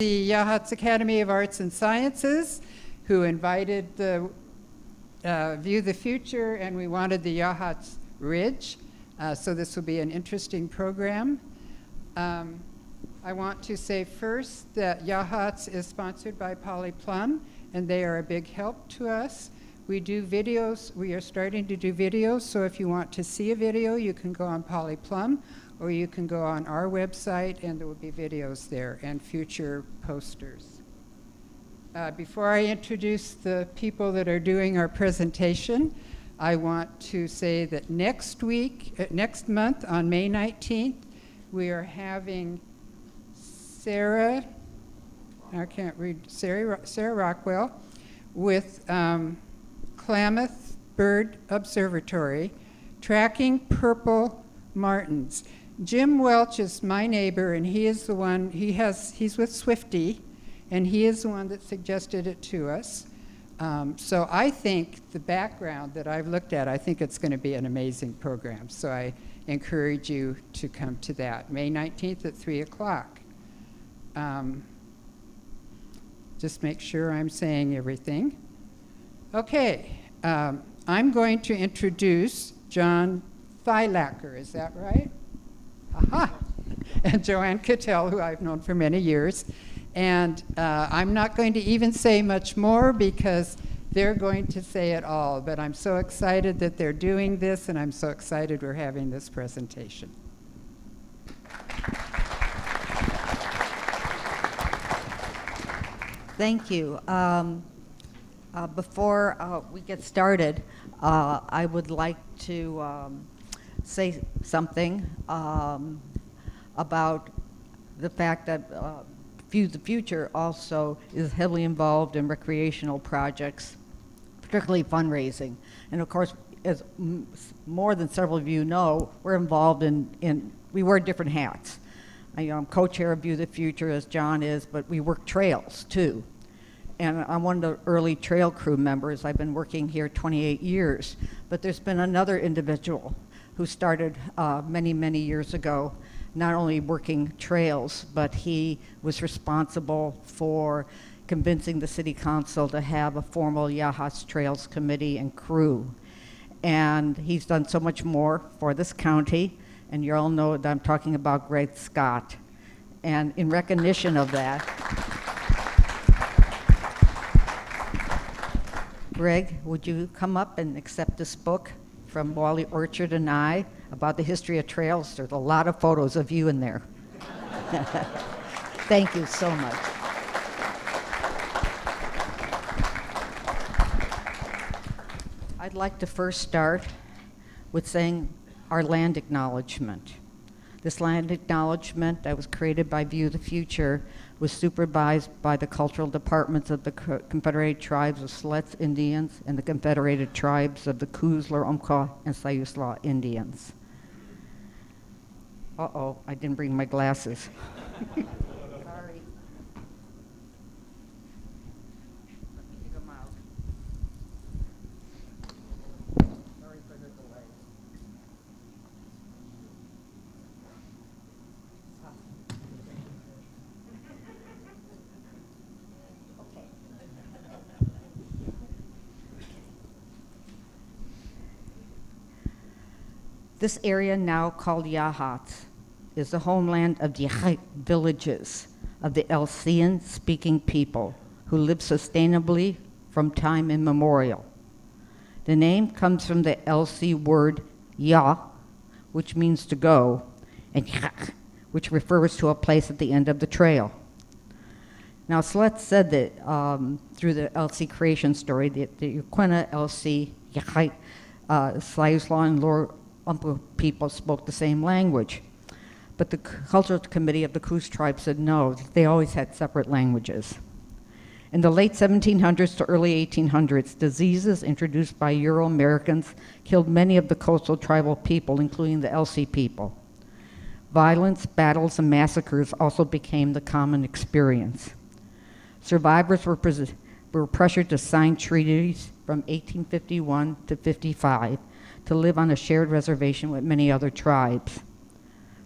The Yachats Academy of Arts and Sciences, who invited the View the Future, and we wanted the Yachats Ridge. So this will be an interesting program. I want to say first that Yachats is sponsored by Polly Plum, and they are a big help to us. We do videos. We are starting to do videos, so if you want to see a video, you can go on Polly Plum, or you can go on our website, and there will be videos there and future posters. Before I introduce the people that are doing our presentation, I want to say that next month, on May 19th, we are having Sarah Rockwell with Klamath Bird Observatory, tracking purple martins. Jim Welch is my neighbor, and he is the one, he's with Swifty, and he is the one that suggested it to us. So I think the background that I've looked at, I think it's going to be an amazing program. So I encourage you to come to that, May 19th at 3 o'clock. Just make sure I'm saying everything. Okay, I'm going to introduce John Theilacker, is that right? Aha! And Joanne Kittel, who I've known for many years. And I'm not going to even say much more because they're going to say it all. But I'm so excited that they're doing this, and I'm so excited we're having this presentation. Thank you. Before we get started, I would like to say something about the fact that View the Future also is heavily involved in recreational projects, particularly fundraising. And of course, as more than several of you know, we're involved we wear different hats. I'm co-chair of View the Future, as John is, but we work trails too. And I'm one of the early trail crew members. I've been working here 28 years, but there's been another individual who started many, many years ago, not only working trails, but he was responsible for convincing the city council to have a formal Yachats Trails committee and crew. And he's done so much more for this county, and you all know that I'm talking about Greg Scott. And in recognition of that, Greg, would you come up and accept this book from Wally Orchard and I about the history of trails? There's a lot of photos of you in there. Thank you so much. I'd like to first start with saying our land acknowledgement. This land acknowledgement that was created by View the Future was supervised by the cultural departments of the Confederated Tribes of Siletz Indians and the Confederated Tribes of the Kuzler, Umpqua, and Siuslaw Indians. Uh-oh, I didn't bring my glasses. Sorry. Let me take them out. Sorry for the delay. This area, now called Yachats, is the homeland of the Yachat villages of the Alsatian-speaking people who live sustainably from time immemorial. The name comes from the Elsi word ya, which means to go, and Yach, which refers to a place at the end of the trail. Now, Siletz said that through the Elsi creation story, the Uquina, Elsi, Yachat, Siuslaw, and Lower Umpqua people spoke the same language. But the cultural committee of the Coos tribe said no, they always had separate languages. In the late 1700s to early 1800s, diseases introduced by Euro-Americans killed many of the coastal tribal people, including the Elsi people. Violence, battles, and massacres also became the common experience. Survivors were pressured to sign treaties from 1851 to 55 to live on a shared reservation with many other tribes.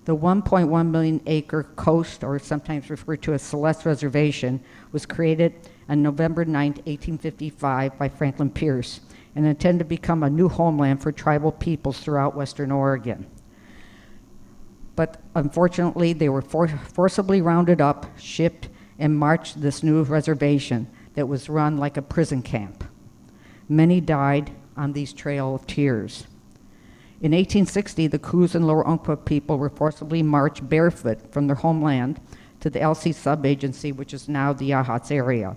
The 1.1 million acre coast, or sometimes referred to as Celeste Reservation, was created on November 9, 1855 by Franklin Pierce and intended to become a new homeland for tribal peoples throughout Western Oregon. But unfortunately, they were forcibly rounded up, shipped, and marched to this new reservation that was run like a prison camp. Many died on these Trail of Tears. In 1860, the Coos and Lower Umpqua people were forcibly marched barefoot from their homeland to the LC subagency, which is now the Yachats area.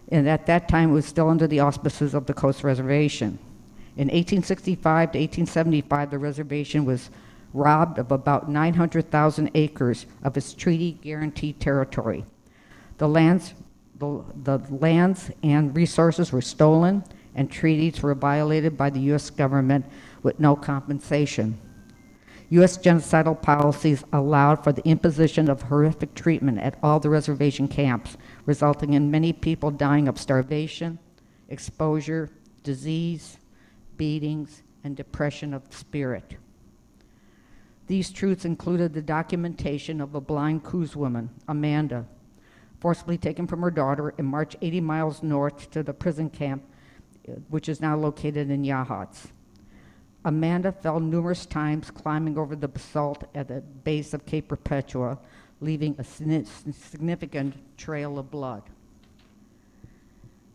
And at that time, it was still under the auspices of the Coast Reservation. In 1865 to 1875, the reservation was robbed of about 900,000 acres of its treaty-guaranteed territory. The lands and resources were stolen, and treaties were violated by the U.S. government with no compensation. U.S. genocidal policies allowed for the imposition of horrific treatment at all the reservation camps, resulting in many people dying of starvation, exposure, disease, beatings, and depression of spirit. These truths included the documentation of a blind Coos woman, Amanda, forcibly taken from her daughter and marched 80 miles north to the prison camp, which is now located in Yachats. Amanda fell numerous times climbing over the basalt at the base of Cape Perpetua, leaving a significant trail of blood.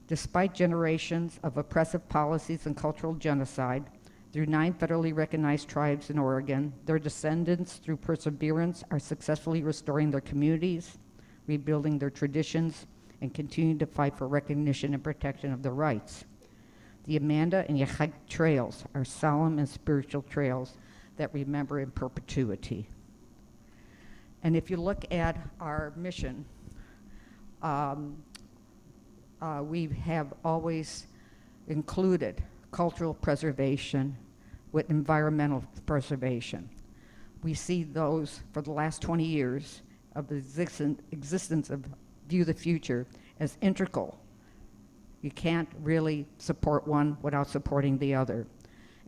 Despite generations of oppressive policies and cultural genocide, through 9 federally recognized tribes in Oregon, their descendants, through perseverance, are successfully restoring their communities, rebuilding their traditions, and continuing to fight for recognition and protection of their rights. The Amanda and Yachats trails are solemn and spiritual trails that remember in perpetuity. And if you look at our mission, we have always included cultural preservation with environmental preservation. We see those for the last 20 years of the existence of View the Future as integral. You can't really support one without supporting the other.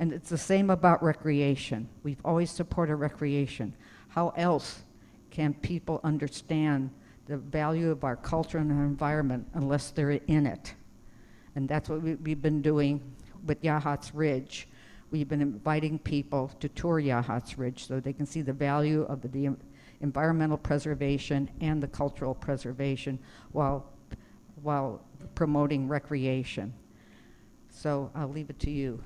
And it's the same about recreation. We've always supported recreation. How else can people understand the value of our culture and our environment unless they're in it? And that's what we've been doing with Yachats Ridge. We've been inviting people to tour Yachats Ridge so they can see the value of the environmental preservation and the cultural preservation while promoting recreation. So I'll leave it to you.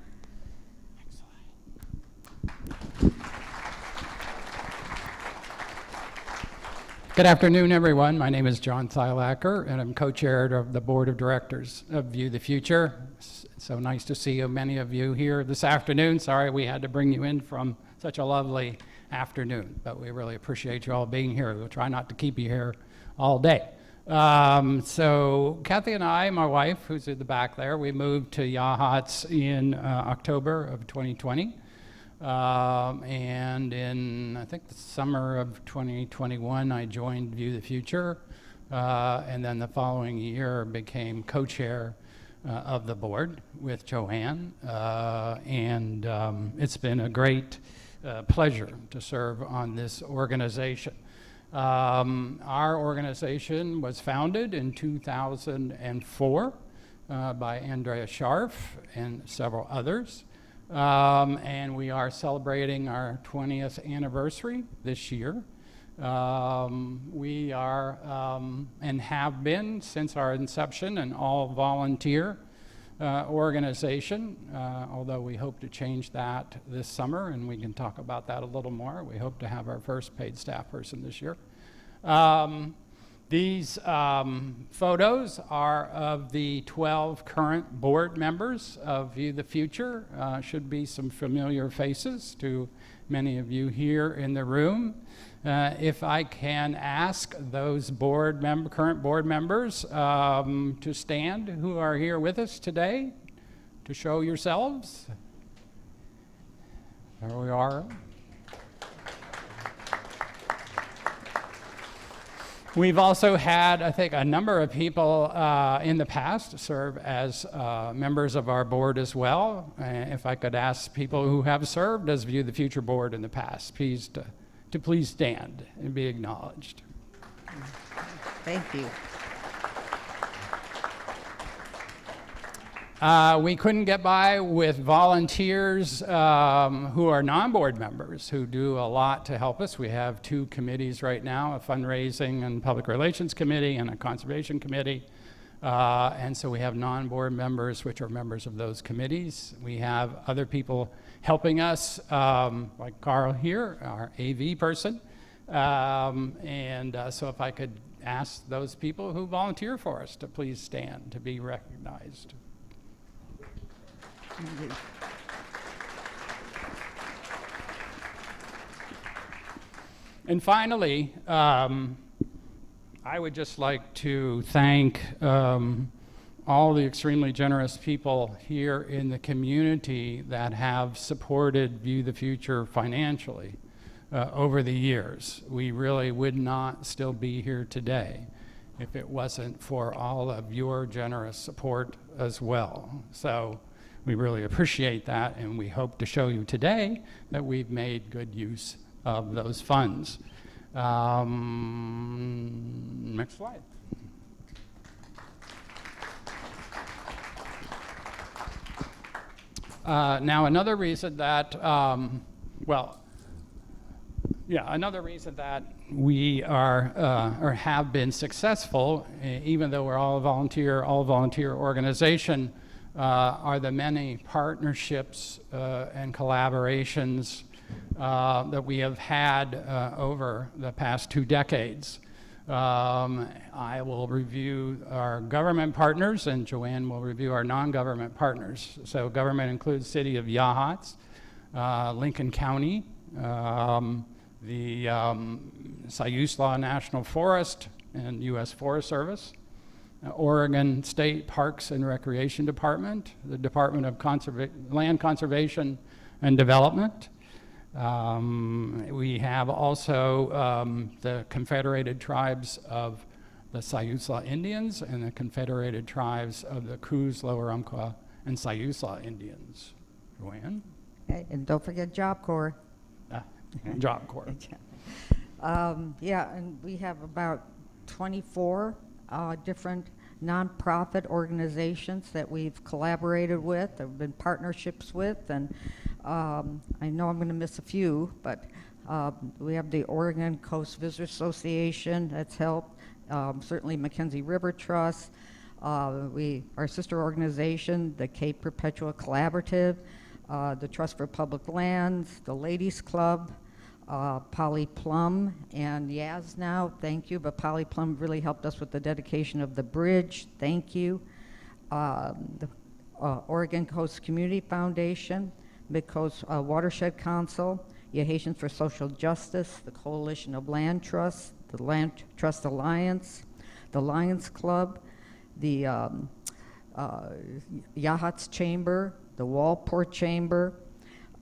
Good afternoon, everyone. My name is John Theilacker, and I'm co-chair of the board of directors of View the Future. It's so nice to see many of you here this afternoon. Sorry we had to bring you in from such a lovely afternoon, but we really appreciate you all being here. We'll try not to keep you here all day. So Kathy and I, my wife, who's in the back there, we moved to Yachats in October of 2020. And in, I think, the summer of 2021, I joined View the Future. And then the following year became co-chair of the board with Joanne. And it's been a great pleasure to serve on this organization. Our organization was founded in 2004 by Andrea Scharf and several others. And we are celebrating our 20th anniversary this year. We are and have been since our inception an all-volunteer organization, although we hope to change that this summer, and we can talk about that a little more. We hope to have our first paid staff person this year. These photos are of the 12 current board members of View the Future. Should be some familiar faces to many of you here in the room. If I can ask those current board members to stand who are here with us today to show yourselves. There we are. We've also had, I think, a number of people in the past serve as members of our board as well. If I could ask people who have served as View the Future board in the past, please to to please stand and be acknowledged. Thank you. We couldn't get by with volunteers who are non-board members who do a lot to help us. We have 2 committees right now, a fundraising and public relations committee and a conservation committee. And so we have non-board members, which are members of those committees. We have other people helping us, like Carl here, our AV person. So if I could ask those people who volunteer for us to please stand to be recognized. And finally, I would just like to thank all the extremely generous people here in the community that have supported View the Future financially over the years. We really would not still be here today if it wasn't for all of your generous support as well. So we really appreciate that, and we hope to show you today that we've made good use of those funds. Next slide. Now, another reason that, another reason that we are or have been successful, even though we're all a volunteer organization, are the many partnerships and collaborations that we have had over the past 2 decades. I will review our government partners, and Joanne will review our non-government partners. So government includes City of Yachats, Lincoln County, the Siuslaw National Forest and U.S. Forest Service, Oregon State Parks and Recreation Department, the Department of Land Conservation and Development. We have also the Confederated Tribes of the Siuslaw Indians and the Confederated Tribes of the Coos, Lower Umpqua, and Siuslaw Indians. Joanne? Okay, and don't forget Job Corps. Job Corps. And we have about 24 different nonprofit organizations that we've collaborated with, have been partnerships with, and I know I'm going to miss a few, but we have the Oregon Coast Visitor Association that's helped, certainly Mackenzie River Trust, our sister organization, the Cape Perpetua Collaborative, the Trust for Public Lands, the Ladies Club, Polly Plum and Yaz now, thank you, but Polly Plum really helped us with the dedication of the bridge, thank you. The Oregon Coast Community Foundation, Mid-Coast Watershed Council, Yachats for Social Justice, the Coalition of Land Trusts, the Land Trust Alliance, the Lions Club, the Yachats Chamber, the Walport Chamber,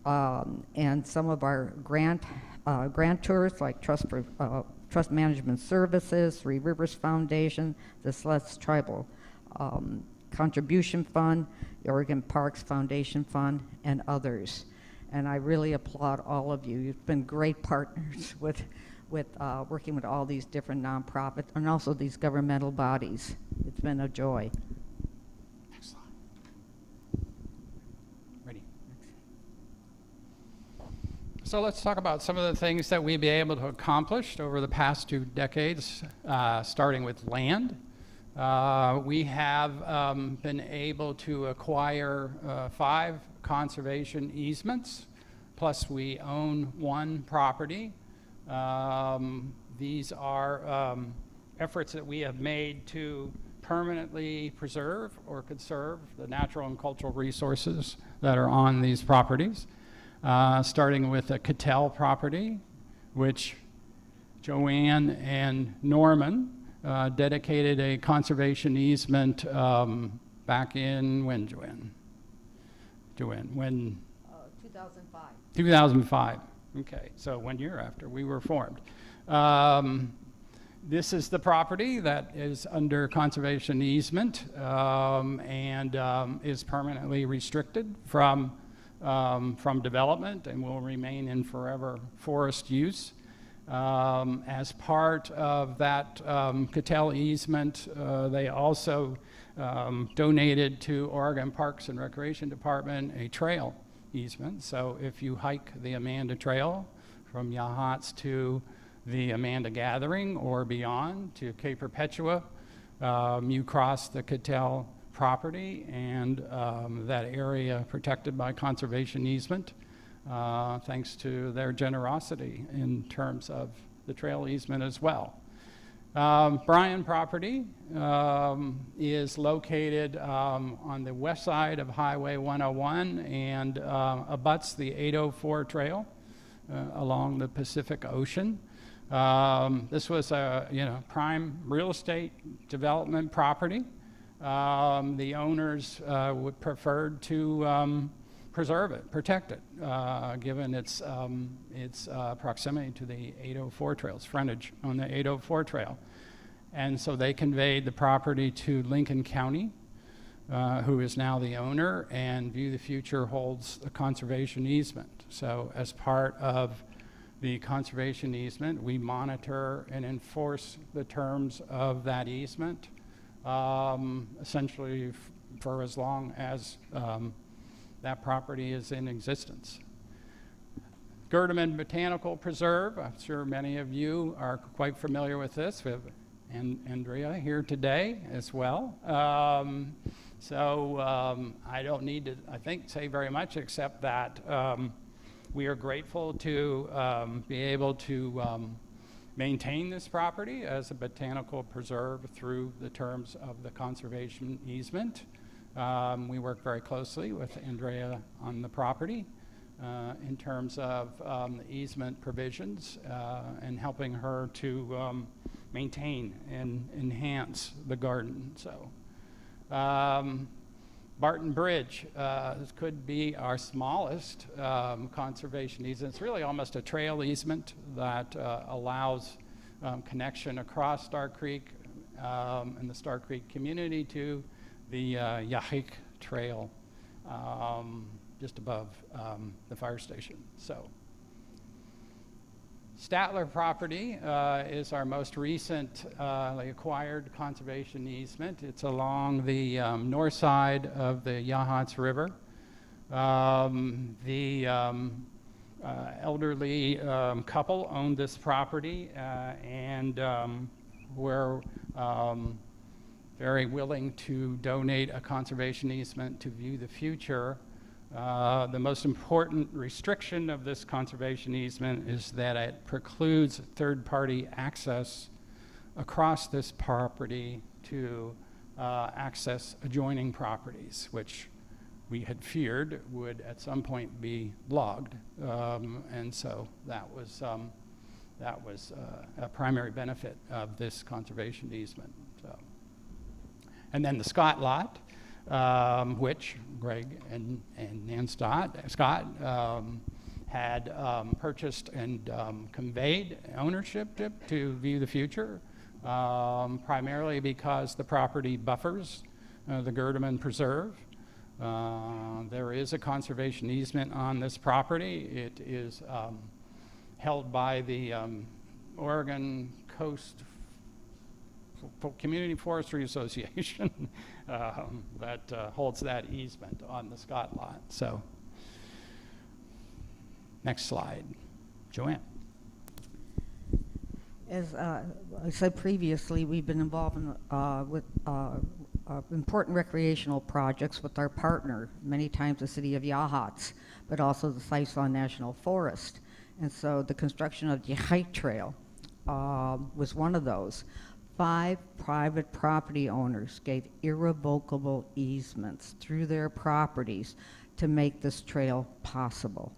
and some of our grantors like Trust Management Services, Three Rivers Foundation, the Celeste Tribal Contribution Fund, the Oregon Parks Foundation Fund, and others. And I really applaud all of you. You've been great partners with working with all these different nonprofits and also these governmental bodies. It's been a joy. Excellent. Ready. So let's talk about some of the things that we've been able to accomplish over the past 2 decades, starting with land. We have been able to acquire 5 conservation easements, plus we own 1 property. These are efforts that we have made to permanently preserve or conserve the natural and cultural resources that are on these properties, starting with a Kittel property, which Joanne and Norman dedicated a conservation easement back in when, Joanne? Joanne, when? 2005. 2005. Okay, so 1 year after we were formed. This is the property that is under conservation easement and is permanently restricted from development and will remain in forever forest use. As part of that Kittel easement, they also donated to Oregon Parks and Recreation Department a trail easement. So if you hike the Amanda Trail from Yachats to the Amanda Gathering or beyond to Cape Perpetua, you cross the Kittel property, and that area protected by conservation easement, thanks to their generosity in terms of the trail easement as well. Bryan property is located on the west side of Highway 101 and abuts the 804 trail along the Pacific Ocean. This was a prime real estate development property. The owners would prefer to preserve it, protect it, given its proximity to the 804 trail's frontage on the 804 trail. And so they conveyed the property to Lincoln County, who is now the owner, and View the Future holds a conservation easement. So as part of the conservation easement, we monitor and enforce the terms of that easement, essentially for as long as that property is in existence. Gerdeman Botanical Preserve, I'm sure many of you are quite familiar with this. We have Andrea here today as well. I don't need to, I think, say very much except that we are grateful to be able to maintain this property as a botanical preserve through the terms of the conservation easement. We work very closely with Andrea on the property in terms of the easement provisions and helping her to maintain and enhance the garden. So, Barton Bridge, this could be our smallest conservation easement. It's really almost a trail easement that allows connection across Star Creek and the Star Creek community to the Yachats Trail just above the fire station. So, Statler property is our most recent acquired conservation easement. It's along the north side of the Yachats River. The elderly couple owned this property and were very willing to donate a conservation easement to View the Future. The most important restriction of this conservation easement is that it precludes third-party access across this property to access adjoining properties, which we had feared would at some point be logged. And so that was a primary benefit of this conservation easement. So. And then the Scott lot, which Greg and Nan Scott had purchased and conveyed ownership to View the Future, primarily because the property buffers the Gerdeman Preserve. There is a conservation easement on this property. It is held by the Oregon Coast Community Forestry Association that holds that easement on the Scott lot. So, next slide, Joanne. As I said previously, we've been involved in, with important recreational projects with our partner, many times the city of Yachats, but also the Theilacker National Forest. And so the construction of the Yachats Trail was one of those. 5 private property owners gave irrevocable easements through their properties to make this trail possible.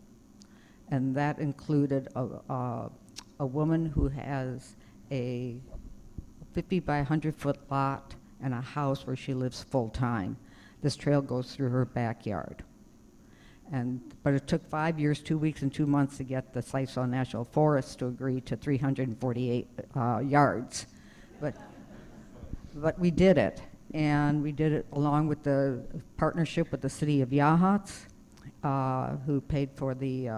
And that included a woman who has a 50 by 100 foot lot and a house where she lives full time. This trail goes through her backyard. But it took 5 years, 2 weeks, and 2 months to get the Theilacker National Forest to agree to 348 yards. But we did it, and we did it along with the partnership with the city of Yachats, who paid for the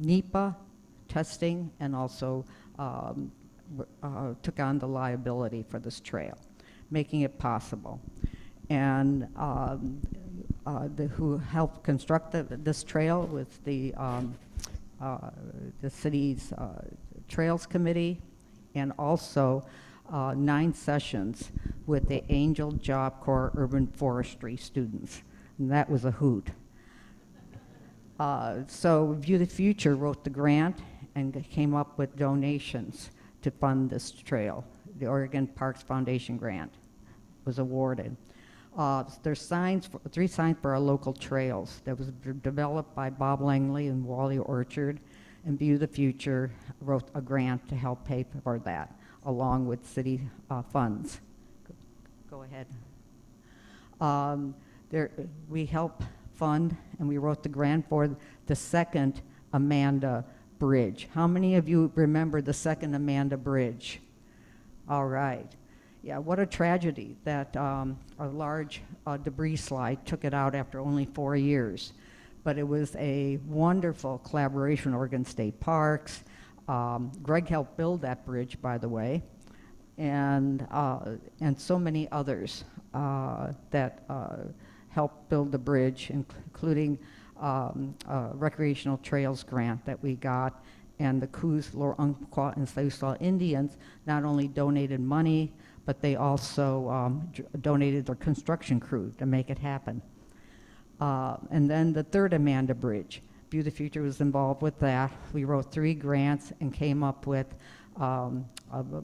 NEPA testing, and also took on the liability for this trail, making it possible. And who helped construct this trail with the city's Trails Committee, and also 9 sessions with the Angel Job Corps Urban Forestry students. And that was a hoot. So View the Future wrote the grant and came up with donations to fund this trail. The Oregon Parks Foundation grant was awarded. There's 3 signs for our local trails that was developed by Bob Langley and Wally Orchard, and View the Future wrote a grant to help pay for that, along with city funds. Go ahead. We help fund, and we wrote the grant for the second Amanda Bridge. How many of you remember the second Amanda Bridge? All right. Yeah, what a tragedy that a large debris slide took it out after only 4 years. But it was a wonderful collaboration with Oregon State Parks. Greg helped build that bridge, by the way, and so many others that helped build the bridge, including a recreational trails grant that we got. And the Coos, Lor Umpqua, and Siuslaw Indians not only donated money, but they also donated their construction crew to make it happen. And then the third Amanda Bridge, View the Future was involved with that. We wrote 3 grants and came up with a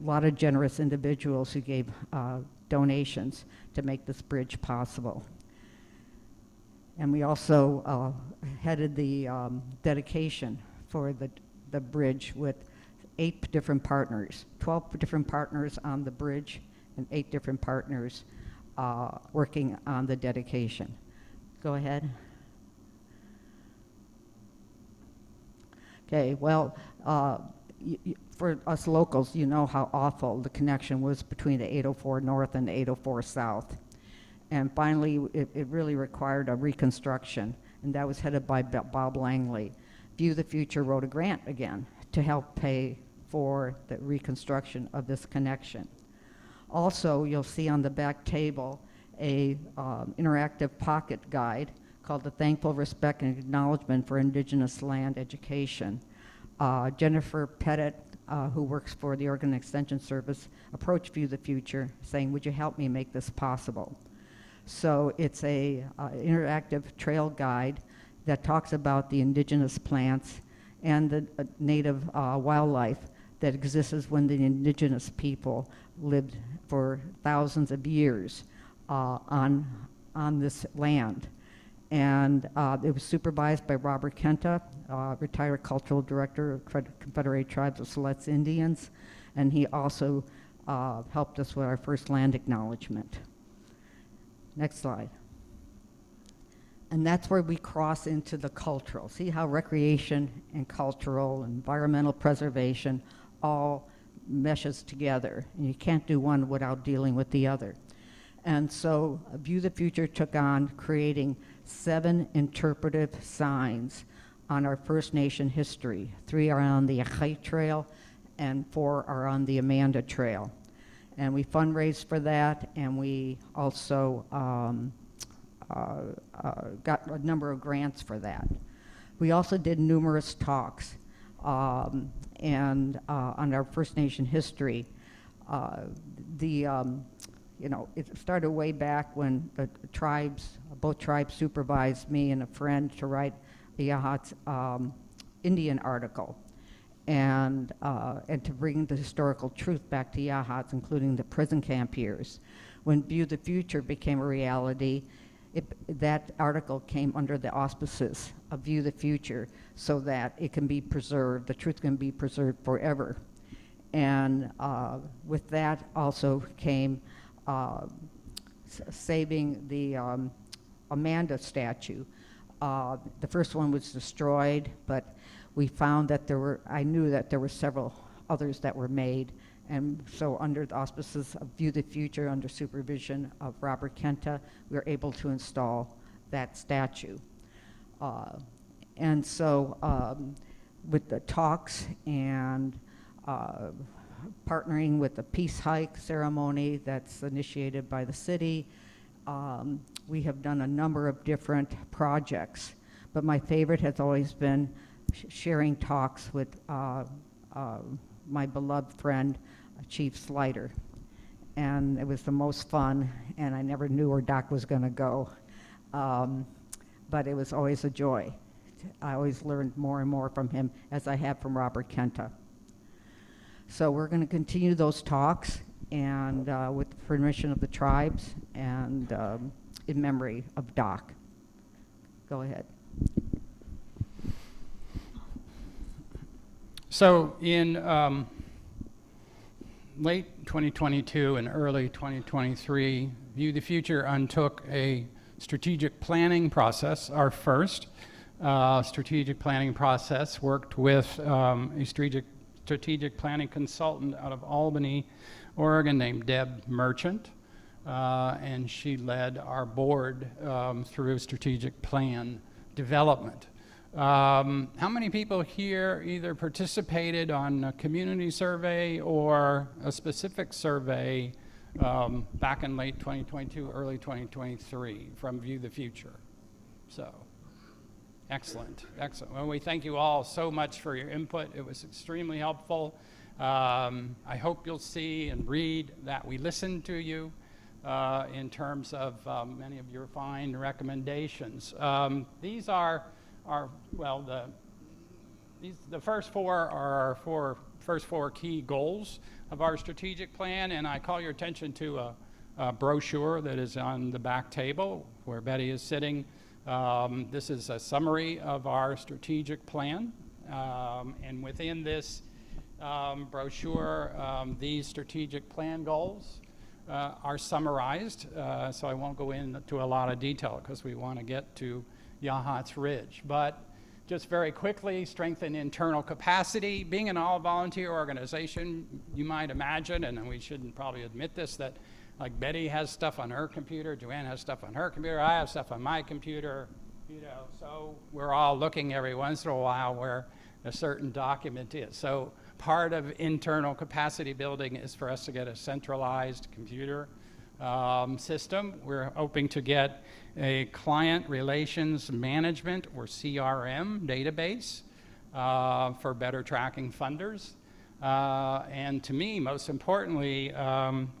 lot of generous individuals who gave donations to make this bridge possible. And we also headed the dedication for the bridge with 8 different partners, 12 different partners on the bridge, and 8 different partners working on the dedication. Go ahead. Okay, well, for us locals, you know how awful the connection was between the 804 North and the 804 South. And finally, it really required a reconstruction, and that was headed by Bob Langley. View the Future wrote a grant again to help pay for the reconstruction of this connection. Also, you'll see on the back table a interactive pocket guide called The Thankful Respect and Acknowledgement for Indigenous Land Education. Jennifer Pettit, who works for the Oregon Extension Service, approached View the Future saying, would you help me make this possible? So it's a interactive trail guide that talks about the indigenous plants and the native wildlife that exists when the indigenous people lived for thousands of years on this land. And it was supervised by Robert Kenta, retired cultural director of Confederated Tribes of Siletz Indians, and he also helped us with our first land acknowledgement. Next slide. And that's where we cross into the cultural. See how recreation and cultural, environmental preservation all meshes together. And you can't do one without dealing with the other. And so View the Future took on creating 7 interpretive signs on our First Nation history. 3 are on the Yachats Trail and 4 are on the Amanda Trail. And we fundraised for that, and we also got a number of grants for that. We also did numerous talks and on our First Nation history. It started way back when the tribes, both tribes supervised me and a friend to write the Yachats Indian article and to bring the historical truth back to Yachats, including the prison camp years. When View the Future became a reality, that article came under the auspices of View the Future so that it can be preserved, the truth can be preserved forever. And with that also came saving the Amanda statue. The first one was destroyed, but we found that I knew that there were several others that were made. And so under the auspices of View the Future, under supervision of Robert Kenta, we were able to install that statue. And so with the talks and partnering with the peace hike ceremony that's initiated by the city, we have done a number of different projects. But my favorite has always been sharing talks with my beloved friend, Chief Slider. And it was the most fun, and I never knew where Doc was going to go. But it was always a joy. I always learned more and more from him, as I have from Robert Kenta. So we're going to continue those talks, and with the permission of the tribes, and in memory of Doc. Go ahead. So in late 2022 and early 2023, View the Future undertook a strategic planning process, our first strategic planning process, worked with a strategic planning consultant out of Albany, Oregon, named Deb Merchant, and she led our board through strategic plan development. How many people here either participated on a community survey or a specific survey back in late 2022, early 2023 from View the Future? So, excellent, excellent. Well, we thank you all so much for your input. It was extremely helpful. I hope you'll see and read that we listened to you in terms of many of your fine recommendations. These are the first four are our first four key goals of our strategic plan, and I call your attention to a brochure that is on the back table where Betty is sitting. This is a summary of our strategic plan, and within this brochure, these strategic plan goals are summarized, so I won't go into a lot of detail because we want to get to Yachats Ridge. But just very quickly, strengthen internal capacity. Being an all-volunteer organization, you might imagine, and we shouldn't probably admit this, that like Betty has stuff on her computer, Joanne has stuff on her computer, I have stuff on my computer, so we're all looking every once in a while where a certain document is. So part of internal capacity building is for us to get a centralized computer system. We're hoping to get a client relations management or CRM database for better tracking funders. And to me, most importantly,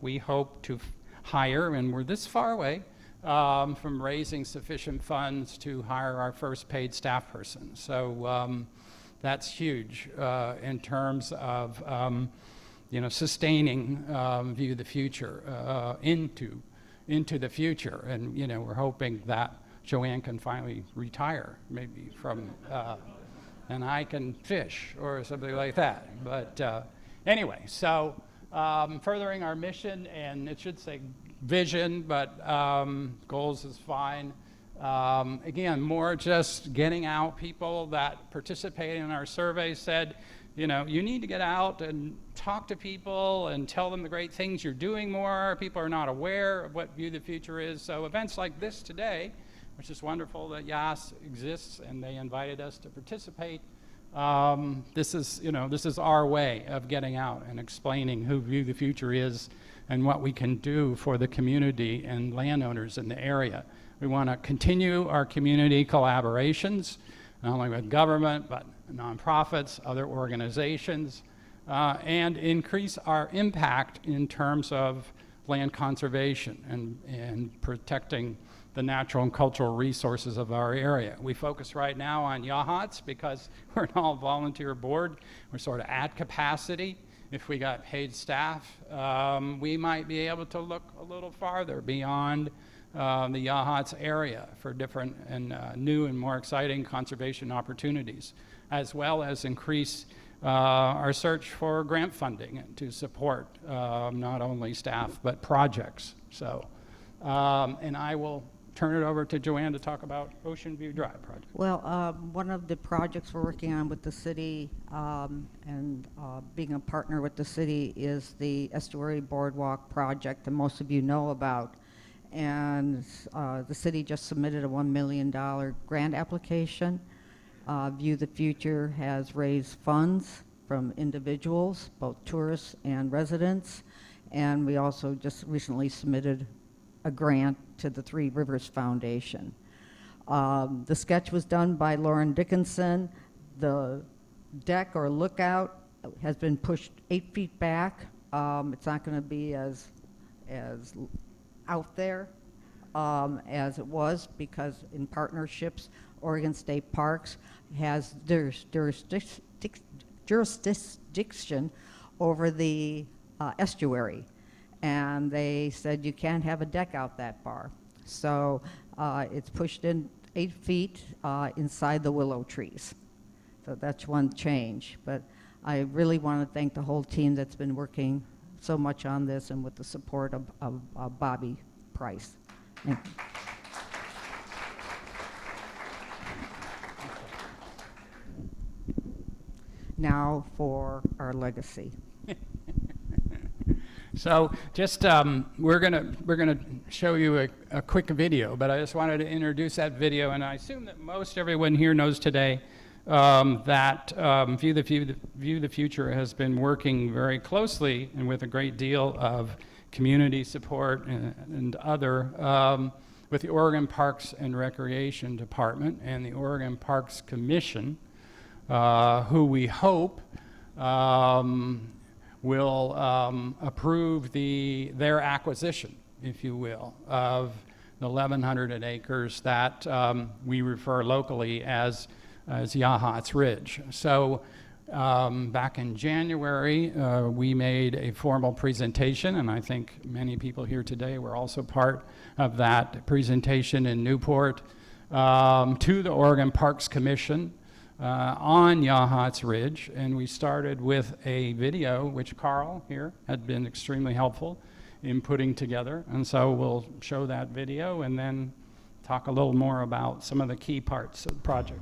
we hope to hire, and we're this far away from raising sufficient funds to hire our first paid staff person. So that's huge in terms of sustaining View the Future into the future. And we're hoping that Joanne can finally retire, maybe from, and I can fish or something like that. But anyway, so furthering our mission, and it should say vision, but goals is fine. Again, more just getting out. People that participated in our survey said, you need to get out and talk to people and tell them the great things you're doing more. People are not aware of what View the Future is. So events like this today, which is wonderful that YAS exists and they invited us to participate. This is our way of getting out and explaining who View the Future is and what we can do for the community and landowners in the area. We want to continue our community collaborations, not only with government, but nonprofits, other organizations, and increase our impact in terms of land conservation and protecting the natural and cultural resources of our area. We focus right now on Yachats because we're an all-volunteer board. We're sort of at capacity. If we got paid staff, we might be able to look a little farther beyond the Yachats area for different and new and more exciting conservation opportunities, as well as increase our search for grant funding to support not only staff but projects. So, and I will turn it over to Joanne to talk about Ocean View Drive project. Well, one of the projects we're working on with the city and being a partner with the city is the Estuary Boardwalk project that most of you know about. And the city just submitted a $1 million grant application. View the Future has raised funds from individuals, both tourists and residents, and we also just recently submitted a grant to the Three Rivers Foundation. The sketch was done by Lauren Dickinson. The deck or lookout has been pushed 8 feet back. It's not going to be as out there as it was, because in partnerships, Oregon State Parks has jurisdiction over the estuary, and they said you can't have a deck out that far. So it's pushed in 8 feet inside the willow trees. So that's one change. But I really want to thank the whole team that's been working so much on this, and with the support of Bobby Price. Thank you. Now for our legacy. So just we're gonna show you a quick video, but I just wanted to introduce that video, and I assume that most everyone here knows today that View the Future has been working very closely and with a great deal of community support and other with the Oregon Parks and Recreation Department and the Oregon Parks Commission, who we hope will approve their acquisition, if you will, of the 1,100 acres that we refer locally as Yachats Ridge. So back in January, we made a formal presentation, and I think many people here today were also part of that presentation in Newport, to the Oregon Parks Commission on Yachats Ridge. And we started with a video, which Carl here had been extremely helpful in putting together. And so we'll show that video and then talk a little more about some of the key parts of the project.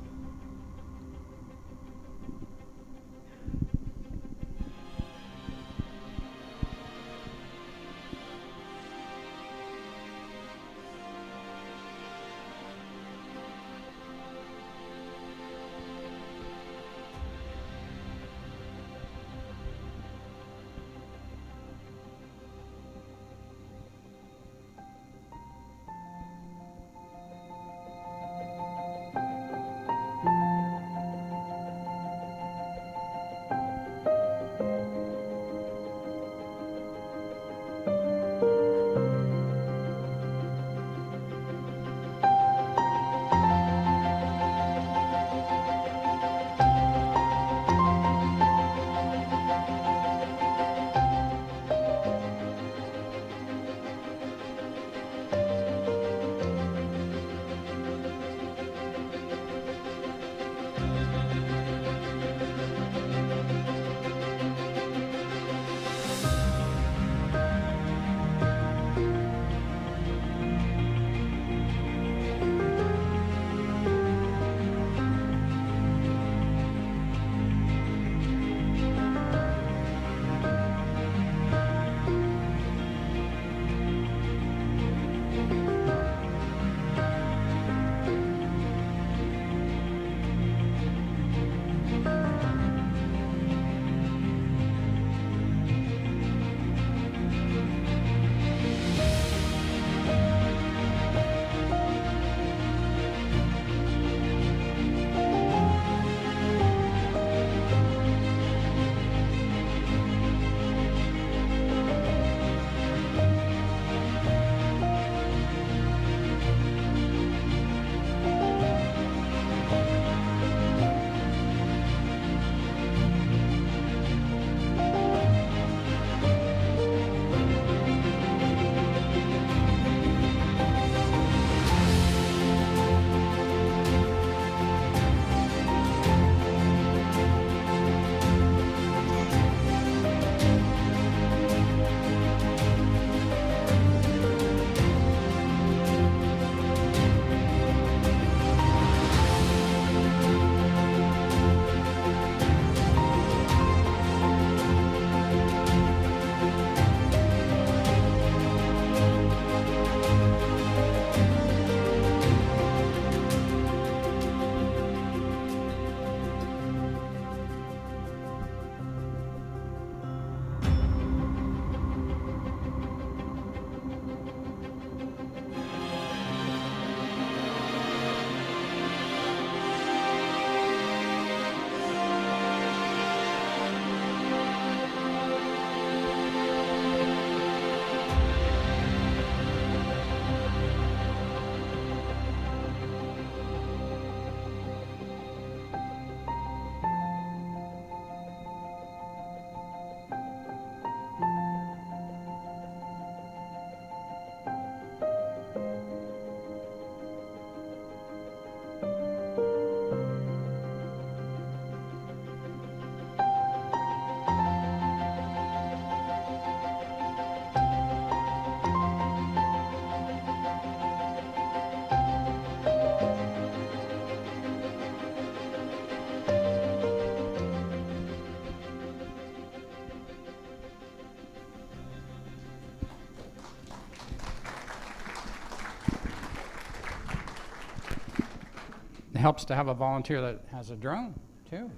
helps to have a volunteer that has a drone, too.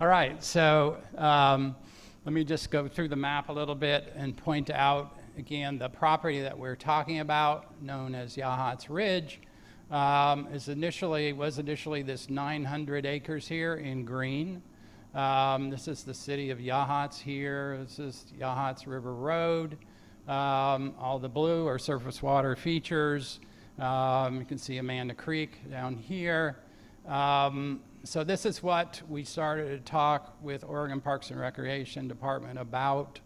All right, so let me just go through the map a little bit and point out, again, the property that we're talking about, known as Yachats Ridge, was initially this 900 acres here in green. This is the city of Yachats here. This is Yachats River Road. All the blue are surface water features. You can see Amanda Creek down here. So this is what we started to talk with Oregon Parks and Recreation Department about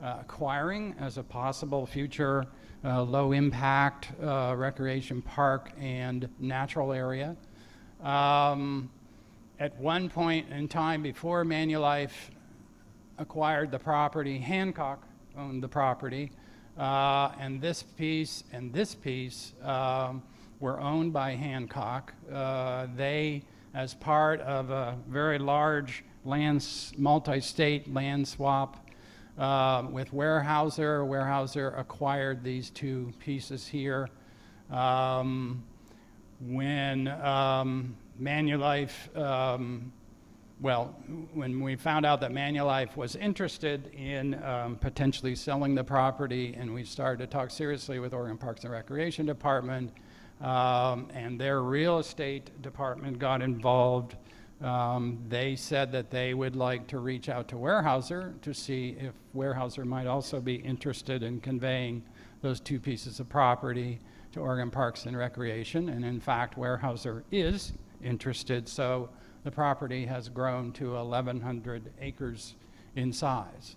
acquiring as a possible future low impact recreation park and natural area. At one point in time before Manulife acquired the property, Hancock owned the property, and this piece and this piece were owned by Hancock. They, as part of a very large multi-state land swap with Weyerhaeuser acquired these two pieces here. When Manulife, when we found out that Manulife was interested in potentially selling the property, and we started to talk seriously with Oregon Parks and Recreation Department, and their real estate department got involved, they said that they would like to reach out to Weyerhaeuser to see if Weyerhaeuser might also be interested in conveying those two pieces of property to Oregon Parks and Recreation. And in fact, Weyerhaeuser is interested, so the property has grown to 1,100 acres in size.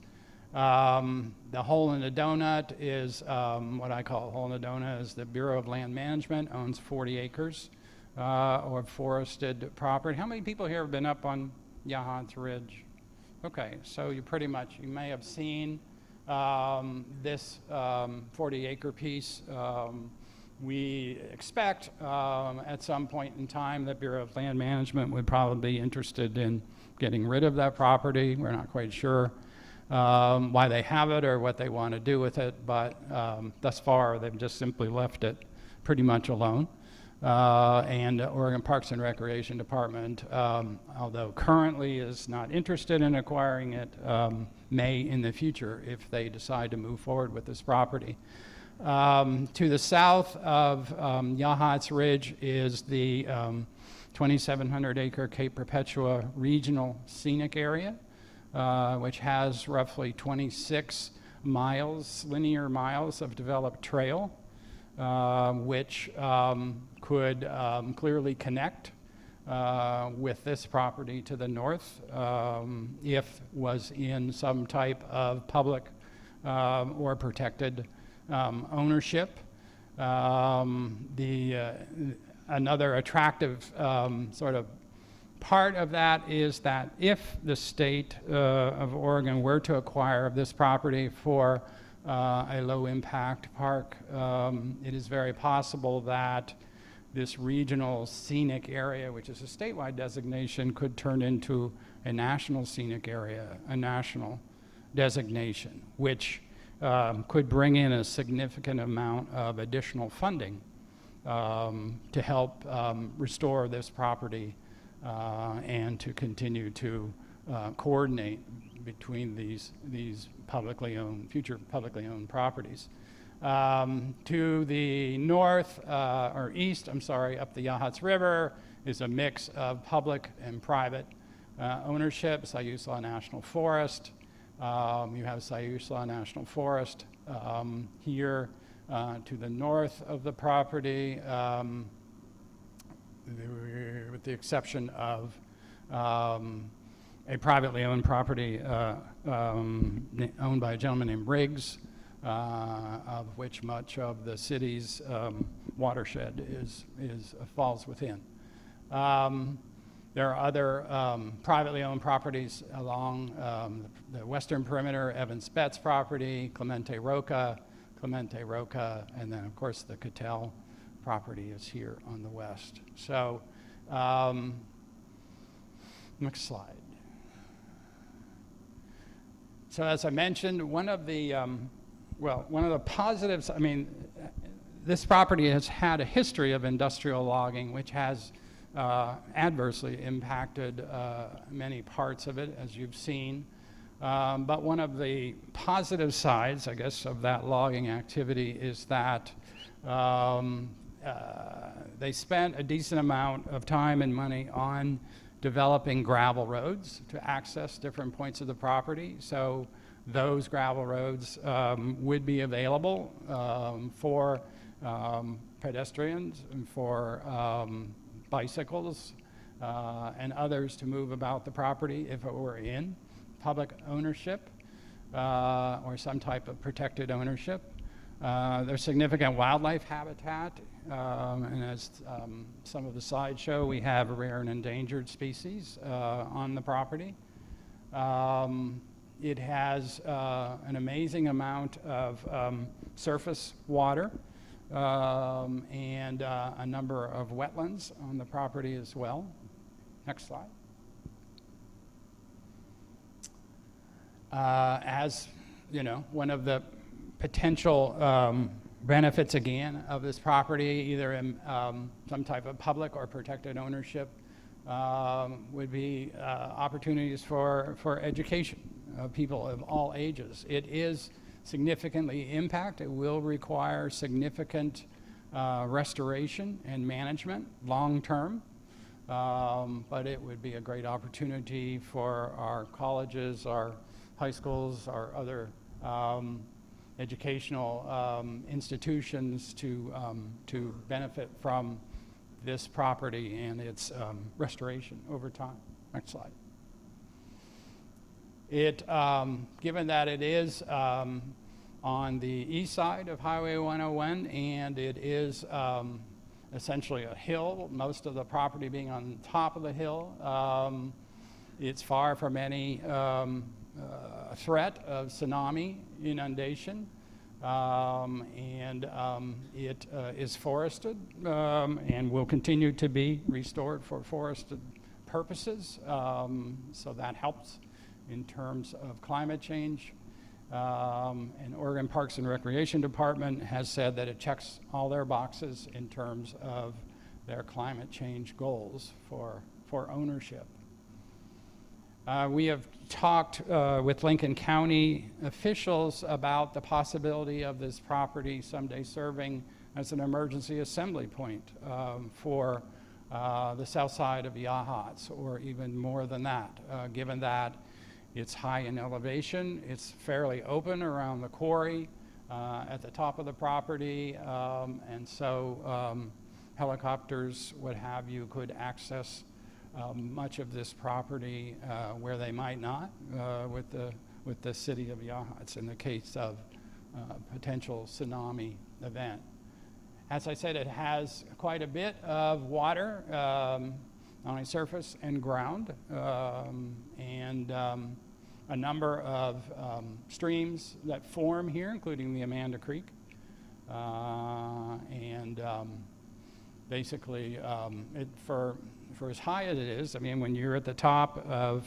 The hole in the donut is what I call a hole in the donut is the Bureau of Land Management owns 40 acres of forested property. How many people here have been up on Yachats Ridge? Okay, so you may have seen this 40-acre piece. We expect at some point in time that Bureau of Land Management would probably be interested in getting rid of that property. We're not quite sure why they have it or what they want to do with it, but thus far they've just simply left it pretty much alone. And Oregon Parks and Recreation Department, although currently is not interested in acquiring it, may in the future if they decide to move forward with this property. To the south of Yachats Ridge is the 2,700-acre Cape Perpetua Regional Scenic Area, which has roughly 26 linear miles of developed trail, which could clearly connect with this property to the north if was in some type of public or protected ownership. Another attractive sort of part of that is that if the state of Oregon were to acquire this property for a low impact park, it is very possible that this regional scenic area, which is a statewide designation, could turn into a national scenic area, a national designation, which could bring in a significant amount of additional funding to help restore this property and to continue to coordinate between these future publicly owned properties. To the north, or east, up the Yachats River is a mix of public and private ownership. Sayusla National Forest. You have Sayusla National Forest here to the north of the property, with the exception of a privately owned property owned by a gentleman named Riggs, of which much of the city's watershed falls within. There are other privately owned properties along the western perimeter, Evan Spett's property, Clemente Roca, and then of course the Kittel property is here on the west. So, next slide. So as I mentioned, one of the positives, this property has had a history of industrial logging, which has adversely impacted many parts of it, as you've seen. But one of the positive sides, I guess, of that logging activity is that they spent a decent amount of time and money on developing gravel roads to access different points of the property. So those gravel roads would be available for pedestrians and for bicycles and others to move about the property if it were in public ownership or some type of protected ownership. There's significant wildlife habitat, and as some of the slides show, we have rare and endangered species on the property. It has an amazing amount of surface water and a number of wetlands on the property as well. Next slide. As you know, one of the potential benefits again of this property, either in some type of public or protected ownership, would be opportunities for education of people of all ages. It is significantly impacted. It will require significant restoration and management long term, but it would be a great opportunity for our colleges, our high schools, our other educational institutions to benefit from this property and its restoration over time. Next slide. It, given that it is on the east side of Highway 101 and it is essentially a hill, most of the property being on top of the hill, it's far from any threat of tsunami inundation, and it is forested and will continue to be restored for forested purposes, so that helps in terms of climate change. And Oregon Parks and Recreation Department has said that it checks all their boxes in terms of their climate change goals for ownership. We have talked with Lincoln County officials about the possibility of this property someday serving as an emergency assembly point for the south side of Yachats, or even more than that, given that it's high in elevation, it's fairly open around the quarry at the top of the property, and so helicopters, what have you, could access much of this property where they might not with the city of Yachats in the case of potential tsunami event. As I said, it has quite a bit of water on its surface and ground, and a number of streams that form here, including the Amanda Creek, and basically for as high as it is, I mean, when you're at the top of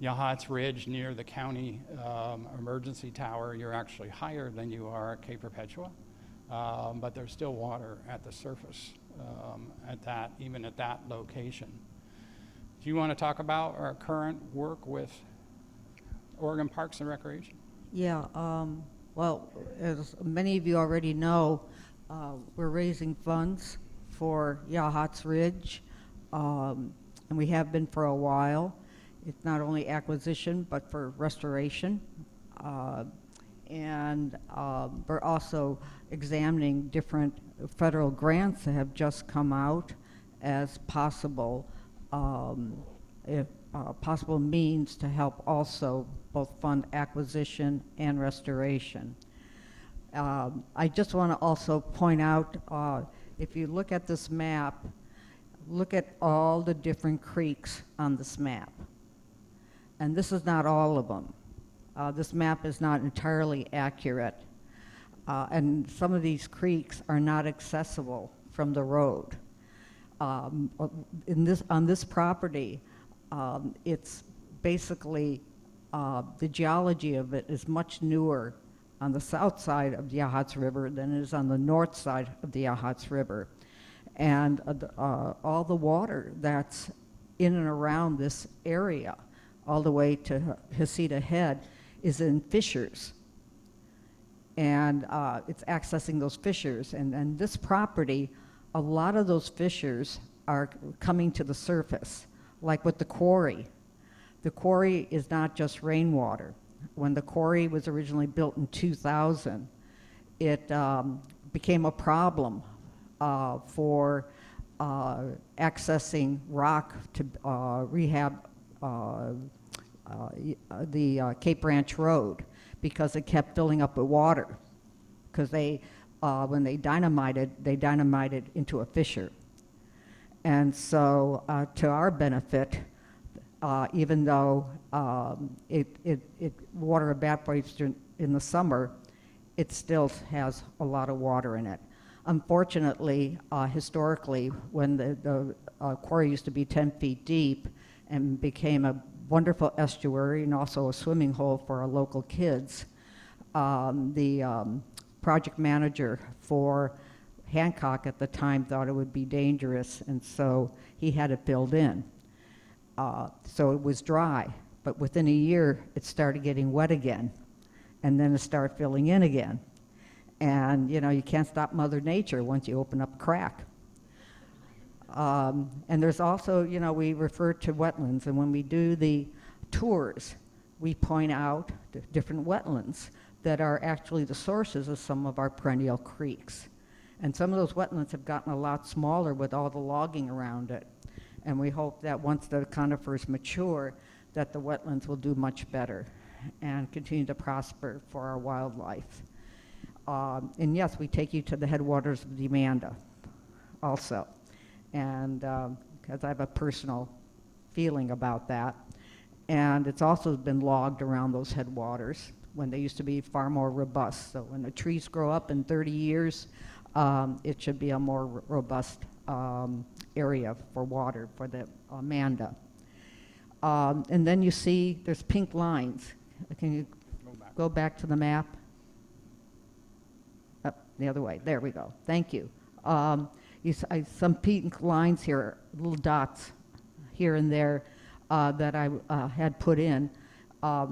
Yachats Ridge near the county emergency tower, you're actually higher than you are at Cape Perpetua, but there's still water at the surface even at that location. Do you want to talk about our current work with Oregon Parks and Recreation? Yeah, well, as many of you already know, we're raising funds for Yachats Ridge, and we have been for a while. It's not only acquisition, but for restoration. And we're also examining different federal grants that have just come out as possible possible means to help also both fund acquisition and restoration. I just want to also point out, if you look at this map, look at all the different creeks on this map. And this is not all of them. This map is not entirely accurate. And some of these creeks are not accessible from the road. On this property, it's basically, the geology of it is much newer on the south side of the Yachats River than it is on the north side of the Yachats River. And all the water that's in and around this area, all the way to Hasita Head, is in fissures. And it's accessing those fissures. And this property, a lot of those fissures are coming to the surface, like with the quarry. The quarry is not just rainwater. When the quarry was originally built in 2000, it became a problem for accessing rock to rehab the Cape Ranch Road, because it kept filling up with water. Because when they dynamited into a fissure. And so, to our benefit, even though water evaporates in the summer, it still has a lot of water in it. Unfortunately, historically, when the quarry used to be 10 feet deep and became a wonderful estuary and also a swimming hole for our local kids, the project manager for Hancock at the time thought it would be dangerous, and so he had it filled in. So it was dry, but within a year it started getting wet again, and then it started filling in again. And you can't stop Mother Nature once you open up a crack. And there's also, we refer to wetlands, and when we do the tours, we point out the different wetlands that are actually the sources of some of our perennial creeks. And some of those wetlands have gotten a lot smaller with all the logging around it. And we hope that once the conifers mature, that the wetlands will do much better and continue to prosper for our wildlife. And yes, we take you to the headwaters of the Amanda also. And because I have a personal feeling about that. And it's also been logged around those headwaters when they used to be far more robust. So when the trees grow up in 30 years, it should be a more robust area for water for the Amanda. And then you see there's pink lines. Can you go back to the map? The other way. There we go. Thank you. Some pink lines here, little dots here and there that I had put in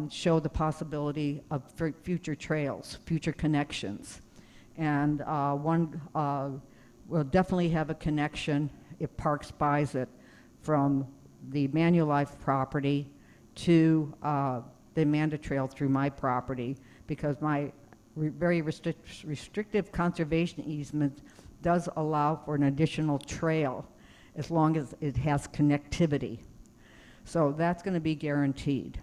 show the possibility of future trails, future connections. And one will definitely have a connection if Parks buys it from the Manulife property to the Amanda Trail through my property, because my very restrictive conservation easement does allow for an additional trail as long as it has connectivity. So that's going to be guaranteed.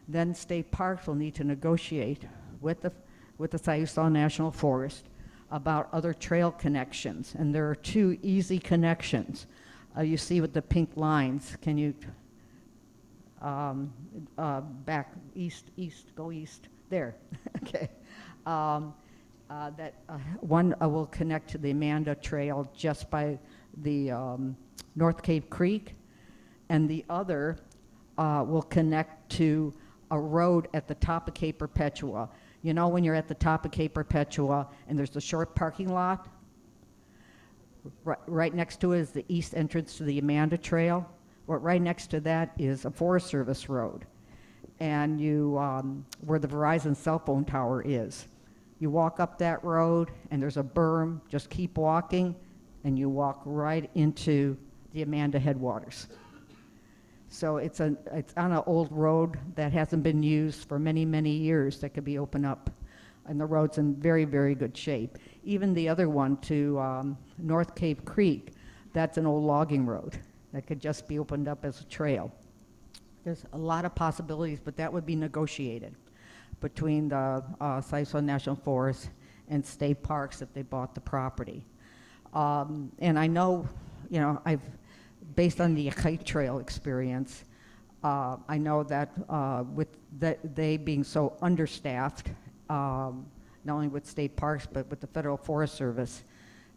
Then state parks will need to negotiate with the Theilacker National Forest about other trail connections, and there are two easy connections. You see with the pink lines. Can you back east, go east? There. Okay. One will connect to the Amanda Trail just by the North Cave Creek, and the other will connect to a road at the top of Cape Perpetua. You know, when you're at the top of Cape Perpetua and there's the short parking lot, right next to it is the east entrance to the Amanda Trail. Well, right next to that is a Forest Service road, and where the Verizon cell phone tower is. You walk up that road and there's a berm, just keep walking, and you walk right into the Amanda headwaters. So it's on an old road that hasn't been used for many, many years that could be opened up, and the road's in very, very good shape. Even the other one to North Cave Creek, that's an old logging road that could just be opened up as a trail. There's a lot of possibilities, but that would be negotiated between the Theilacker National Forest and state parks if they bought the property. And I know, based on the Yachats Trail experience, I know that with they being so understaffed, not only with state parks, but with the Federal Forest Service,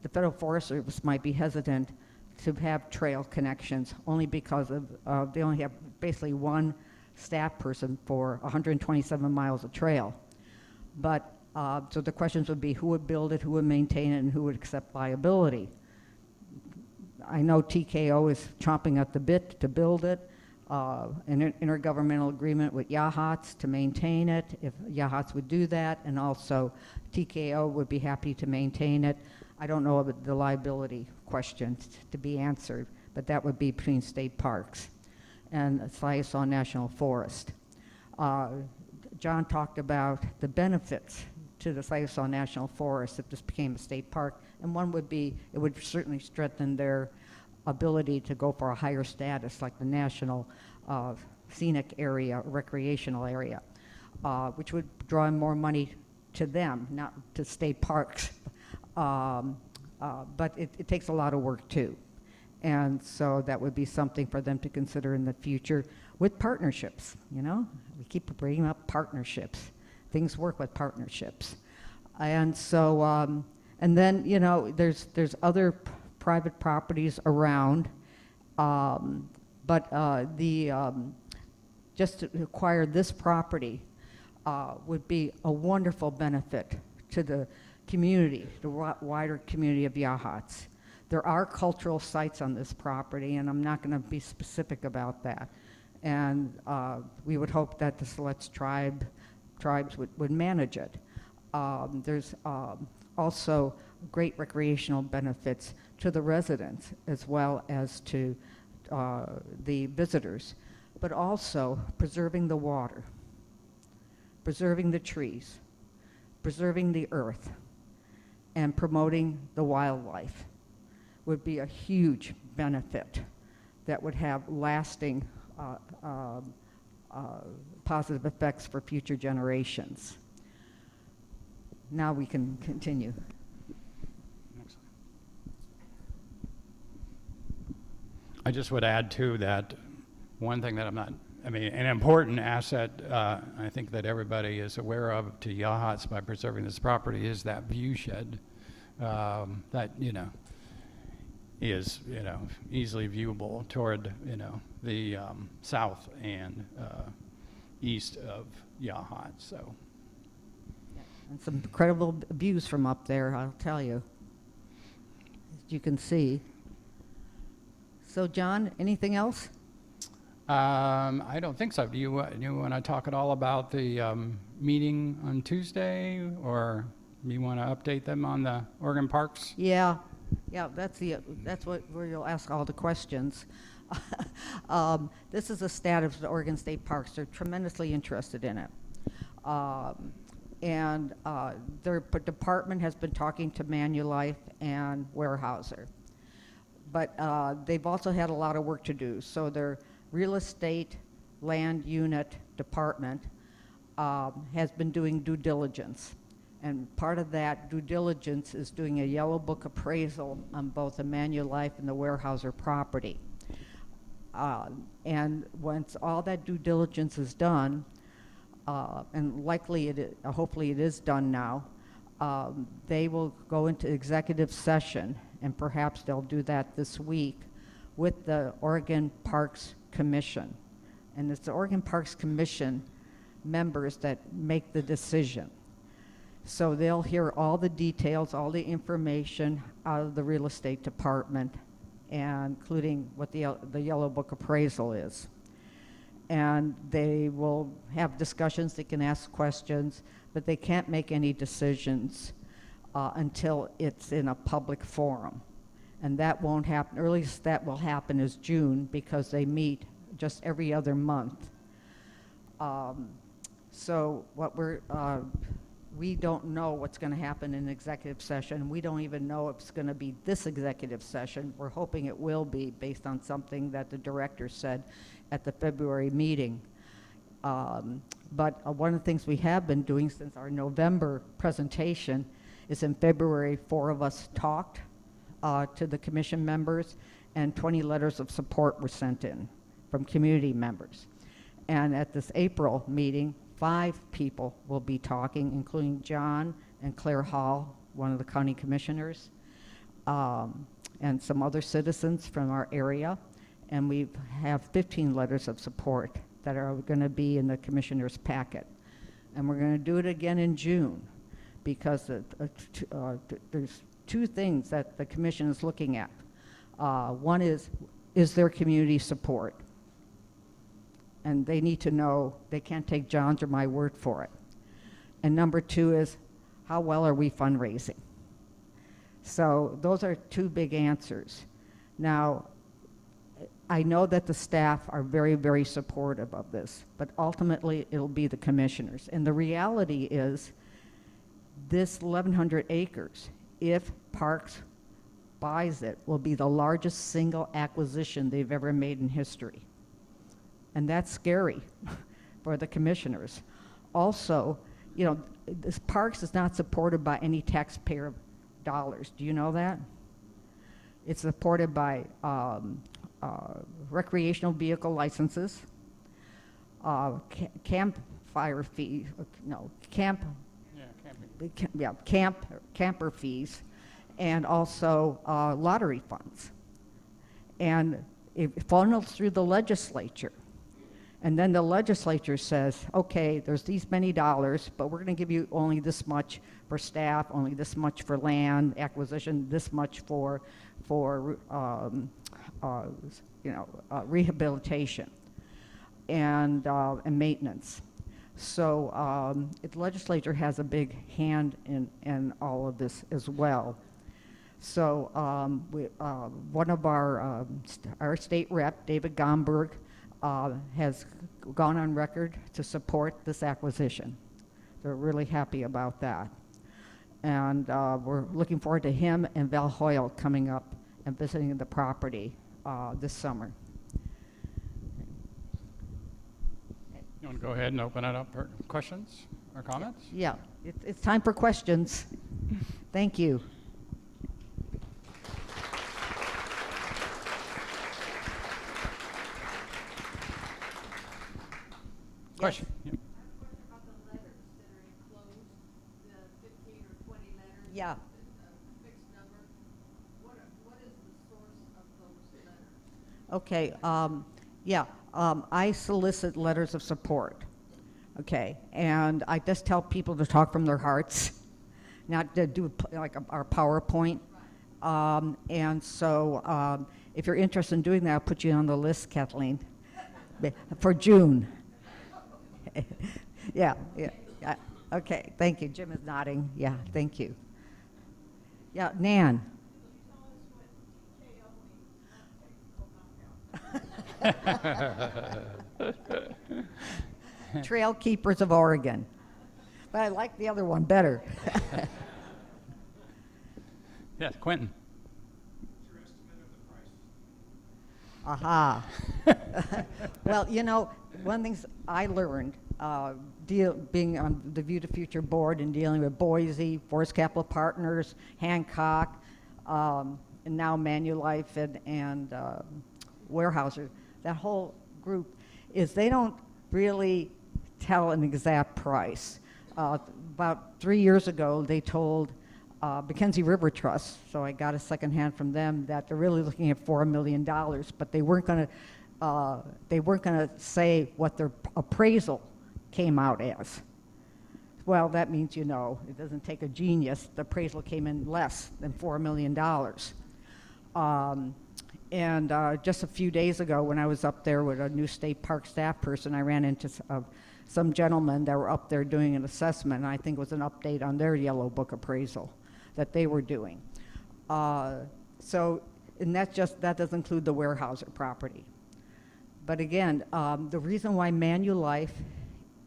the Federal Forest Service might be hesitant to have trail connections only because of they only have basically one staff person for 127 miles of trail. But So the questions would be who would build it, who would maintain it, and who would accept liability. I know TKO is chomping at the bit to build it, an intergovernmental agreement with Yachats to maintain it, if Yachats would do that, and also TKO would be happy to maintain it. I don't know about the liability question to be answered, but that would be between state parks and Theilacker National Forest. John talked about the benefits to the Theilacker National Forest if this became a state park, and one would be it would certainly strengthen their ability to go for a higher status like the national scenic area, recreational area, which would draw in more money to them, not to state parks. But it takes a lot of work too. And so that would be something for them to consider in the future with partnerships, you know? We keep bringing up partnerships. Things work with partnerships. And so, and then, you know, there's other private properties around, but just to acquire this property would be a wonderful benefit to the community, the wider community of Yachats. There are cultural sites on this property, and I'm not going to be specific about that. And we would hope that the Siletz tribes would manage it. There's also great recreational benefits to the residents as well as to the visitors, but also preserving the water, preserving the trees, preserving the earth, and promoting the wildlife would be a huge benefit that would have lasting positive effects for future generations. Now we can continue. Next slide. I just would add too that one thing that an important asset I think that everybody is aware of to Yachats by preserving this property is that view shed that, is, easily viewable toward, the south and east of Yachats. So. And some incredible views from up there, I'll tell you, as you can see. So, John, anything else? I don't think so. Do you want to talk at all about the meeting on Tuesday, or you want to update them on the Oregon Parks? Yeah, that's where you'll ask all the questions. This is the status of the Oregon State Parks. They're tremendously interested in it. And their department has been talking to Manulife and Weyerhaeuser. But they've also had a lot of work to do. So their real estate land unit department has been doing due diligence. And part of that due diligence is doing a yellow book appraisal on both the Manulife and the Weyerhaeuser property. And once all that due diligence is done, and hopefully it is done now, they will go into executive session, and perhaps they'll do that this week with the Oregon Parks Commission. And it's the Oregon Parks Commission members that make the decision. So they'll hear all the details, all the information out of the real estate department, and including what the Yellow Book appraisal is. And they will have discussions, they can ask questions, but they can't make any decisions until it's in a public forum. And that won't happen. Earliest that will happen is June, because they meet just every other month. So what we don't know what's going to happen in executive session. We don't even know if it's going to be this executive session. We're hoping it will be, based on something that the director said at the February meeting. But one of the things we have been doing since our November presentation is in February, 4 of us talked to the commission members, and 20 letters of support were sent in from community members. And at this April meeting, 5 people will be talking, including John and Claire Hall, one of the county commissioners, and some other citizens from our area. And we have 15 letters of support that are going to be in the commissioner's packet. And we're going to do it again in June. because there's two things that the commission is looking at. One is there community support? And they need to know, they can't take John's or my word for it. And number two is, how well are we fundraising? So those are two big answers. Now, I know that the staff are very, very supportive of this, but ultimately it'll be the commissioners. And the reality is, this 1,100 acres, if Parks buys it, will be the largest single acquisition they've ever made in history. And that's scary for the commissioners. Also, you know, this Parks is not supported by any taxpayer dollars. Do you know that? It's supported by recreational vehicle licenses, campfire fee, no, camper fees, and also lottery funds. And it funnels through the legislature. And then the legislature says, okay, there's these many dollars, but we're going to give you only this much for staff, only this much for land acquisition, this much for rehabilitation and maintenance. So the legislature has a big hand in all of this as well. So one of our state rep, David Gomberg, has gone on record to support this acquisition. They're really happy about that. And we're looking forward to him and Val Hoyle coming up and visiting the property this summer. You want to go ahead and open it up for questions or comments? Yeah, it's time for questions. Thank you. Question? Yeah. Yeah. Okay, I solicit letters of support, okay, and I just tell people to talk from their hearts, not to do like our PowerPoint, and so if you're interested in doing that, I'll put you on the list, Kathleen, for June. Yeah, okay, thank you. Jim is nodding, yeah, thank you. Yeah, Nan. Trail Keepers of Oregon. But I like the other one better. Yes, Quentin. What's your estimate of the price? Aha. Well, you know, one of the things I learned being on the View to Future board and dealing with Boise, Forest Capital Partners, Hancock, and now Manulife and Weyerhaeuser, that whole group, is they don't really tell an exact price. About 3 years ago, they told Mackenzie River Trust, so I got a second hand from them, that they're really looking at $4 million, but they weren't going to say what their appraisal came out as. Well, that means, you know, it doesn't take a genius. The appraisal came in less than $4 million. And just a few days ago, when I was up there with a new state park staff person, I ran into some gentlemen that were up there doing an assessment, and I think it was an update on their Yellow Book appraisal that they were doing. And that doesn't include the Weyerhaeuser property. But again, the reason why Manulife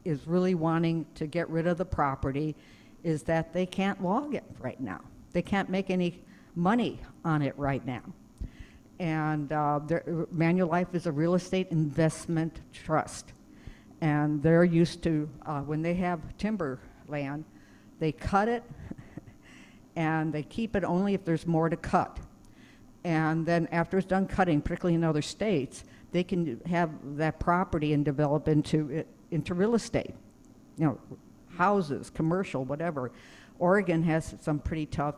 is really wanting to get rid of the property is that they can't log it right now. They can't make any money on it right now. And Manulife is a real estate investment trust. And they're used to, when they have timber land, they cut it and they keep it only if there's more to cut. And then after it's done cutting, particularly in other states, they can have that property and develop into real estate, you know, houses, commercial, whatever. Oregon has some pretty tough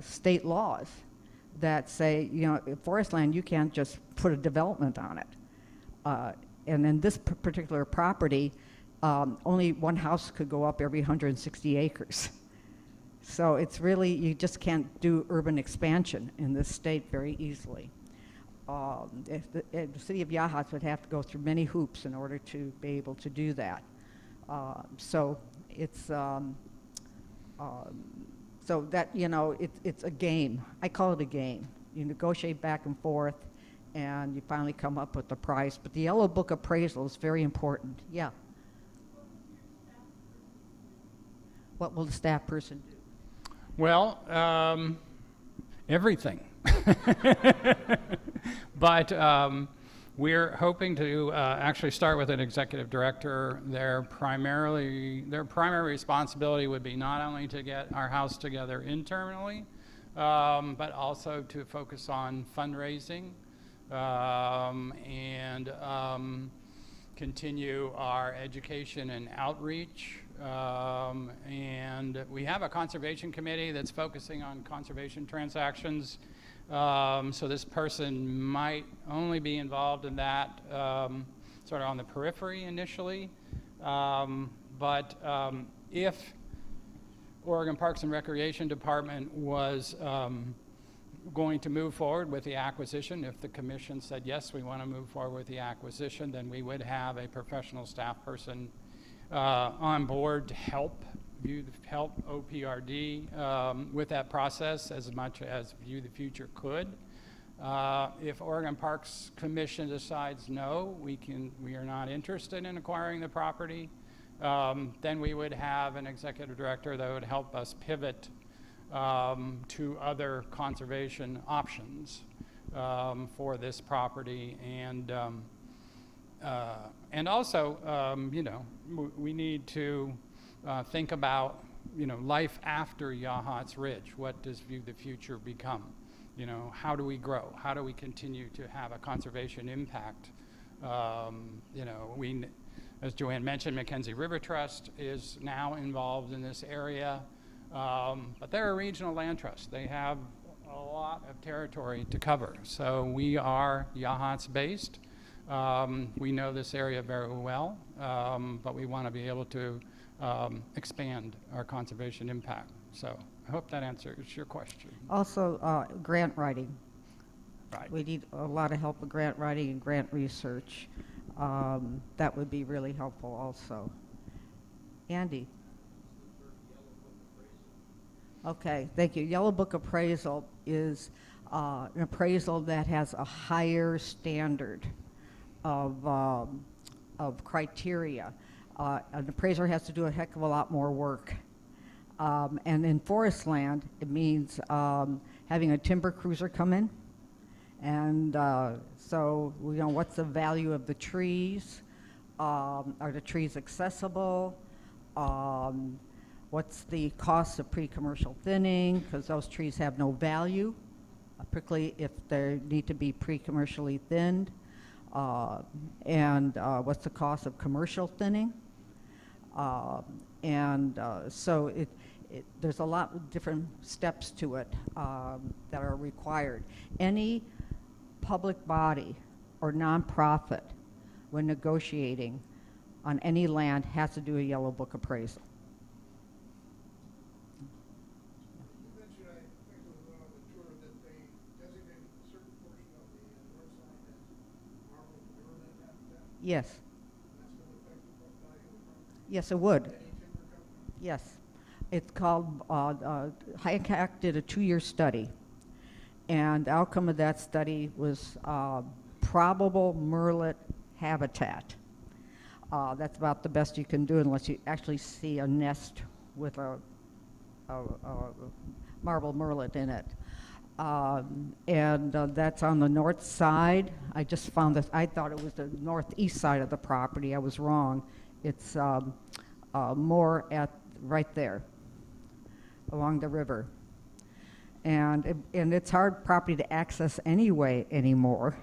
state laws that say, you know, forest land, you can't just put a development on it. And in this particular property, only one house could go up every 160 acres. So it's really, you just can't do urban expansion in this state very easily. The city of Yachats would have to go through many hoops in order to be able to do that. So it's, so that, you know, it's a game. I call it a game. You negotiate back and forth, and you finally come up with the price. But the Yellow Book appraisal is very important. Yeah. What will the staff person do? Well, everything. But we're hoping to actually start with an executive director. Their primary responsibility would be not only to get our house together internally, but also to focus on fundraising and continue our education and outreach. And we have a conservation committee that's focusing on conservation transactions. So this person might only be involved in that sort of on the periphery initially. But if Oregon Parks and Recreation Department was going to move forward with the acquisition, if the commission said, yes, we want to move forward with the acquisition, then we would have a professional staff person on board to help OPRD with that process as much as View the Future could. If Oregon Parks Commission decides no, we are not interested in acquiring the property, then we would have an executive director that would help us pivot to other conservation options for this property. And also, you know, we need to think about, you know, life after Yachats Ridge. What does View the Future become? You know, how do we grow? How do we continue to have a conservation impact? You know, as Joanne mentioned, Mackenzie River Trust is now involved in this area, but they're a regional land trust. They have a lot of territory to cover. So we are Yachats based. We know this area very well, but we want to be able to expand our conservation impact. So I hope that answers your question. Also, grant writing. Right. We need a lot of help with grant writing and grant research. That would be really helpful also. Andy? Okay, thank you. Yellow Book appraisal is an appraisal that has a higher standard of criteria. An appraiser has to do a heck of a lot more work. And in forest land, it means having a timber cruiser come in. And so, you know, what's the value of the trees? Are the trees accessible? What's the cost of pre-commercial thinning? Because those trees have no value, particularly if they need to be pre-commercially thinned. And what's the cost of commercial thinning? So there's a lot of different steps to it that are required. Any public body or nonprofit, when negotiating on any land, has to do a Yellow Book appraisal. You mentioned, I think it was on the tour, that they designated a certain portion of the north side as marble permanent habitat. Yes. That's going to affect the book value of the property. Yes, it would. Any timber company? Yes. It's called, HICAC did a 2-year study, and the outcome of that study was probable murrelet habitat. That's about the best you can do unless you actually see a nest with a marble murrelet in it. That's on the north side. I just found this, I thought it was the northeast side of the property. I was wrong. It's more at right there along the river. And it's hard property to access anyway anymore.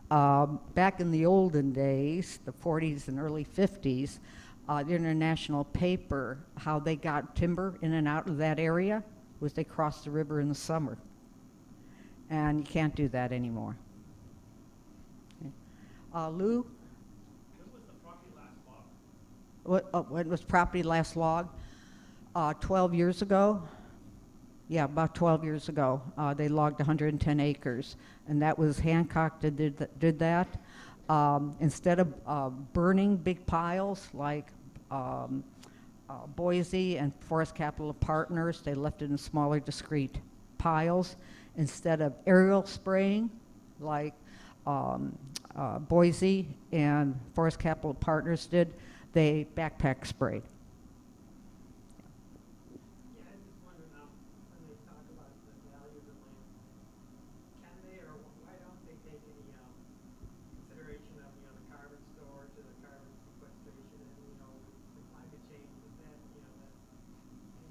Back in the olden days, the 40s and early 50s, the international paper, how they got timber in and out of that area was they crossed the river in the summer. And you can't do that anymore. Okay. Lou? When was the property last bought? when was property last logged? 12 years ago. Yeah, about 12 years ago, they logged 110 acres, and that was Hancock that did that. Instead of burning big piles like Boise and Forest Capital Partners, they left it in smaller, discrete piles. Instead of aerial spraying like Boise and Forest Capital Partners did, they backpack sprayed. Yeah, I just wonder now, when they talk about the value of the land, can they or why don't they take any consideration of, the carbon storage or the carbon sequestration and, the climate change, is that, that's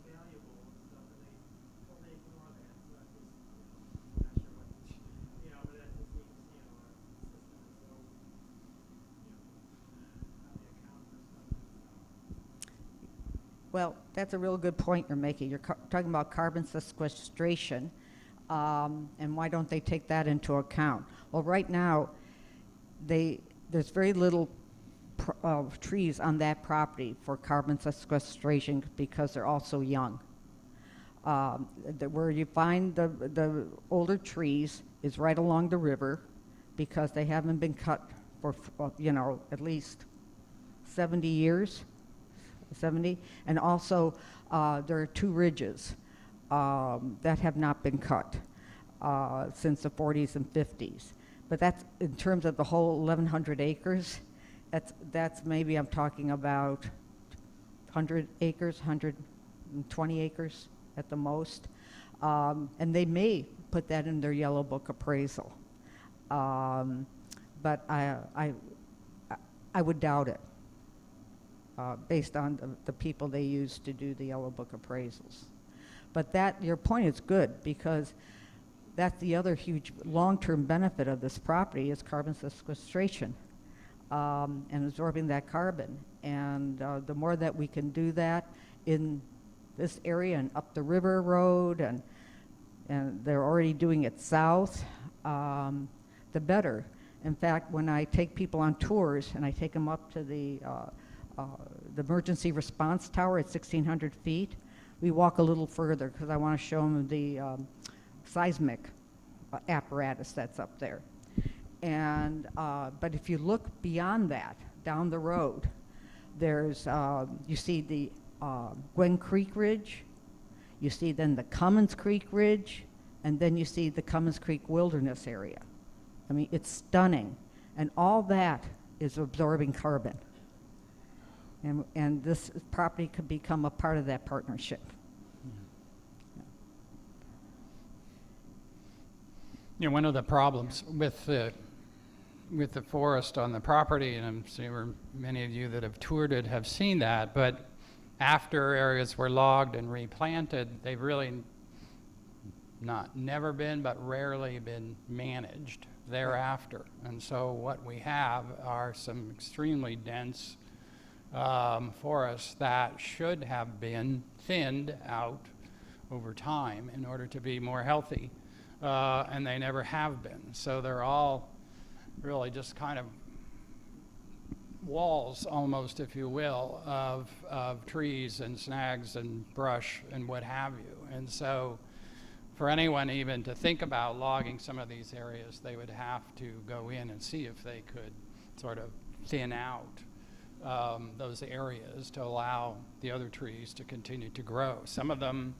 invaluable and stuff, and they totally ignore that. So I just, I'm not sure what, but that just seems, our system is so, how they account for stuff and stuff. Well, that's a real good point you're making. You're talking about carbon sequestration, and why don't they take that into account? Well, right now, there's very little trees on that property for carbon sequestration because they're all so young. Where you find the older trees is right along the river because they haven't been cut for, at least 70 years. 70, and also there are two ridges that have not been cut since the 40s and 50s. But that's in terms of the whole 1,100 acres. That's maybe I'm talking about 100 acres, 120 acres at the most, and they may put that in their Yellow Book appraisal, but I would doubt it. Based on the people they use to do the Yellow Book appraisals. But your point is good because that's the other huge long-term benefit of this property is carbon sequestration and absorbing that carbon. And the more that we can do that in this area and up the river road, and they're already doing it south, the better. In fact, when I take people on tours and I take them up to the emergency response tower at 1,600 feet, we walk a little further because I want to show them the seismic apparatus that's up there. And but if you look beyond that, down the road, there's you see the Gwen Creek Ridge, you see then the Cummins Creek Ridge, and then you see the Cummins Creek Wilderness area. I mean, it's stunning, and all that is absorbing carbon. And this property could become a part of that partnership. One of the problems with the forest on the property, and I'm sure many of you that have toured it have seen that, but after areas were logged and replanted, they've really never been, but rarely been managed thereafter. And so what we have are some extremely dense forests that should have been thinned out over time in order to be more healthy, and they never have been. So they're all really just kind of walls almost, if you will, of trees and snags and brush and what have you. And so for anyone even to think about logging some of these areas, they would have to go in and see if they could sort of thin out those areas to allow the other trees to continue to grow. Some of them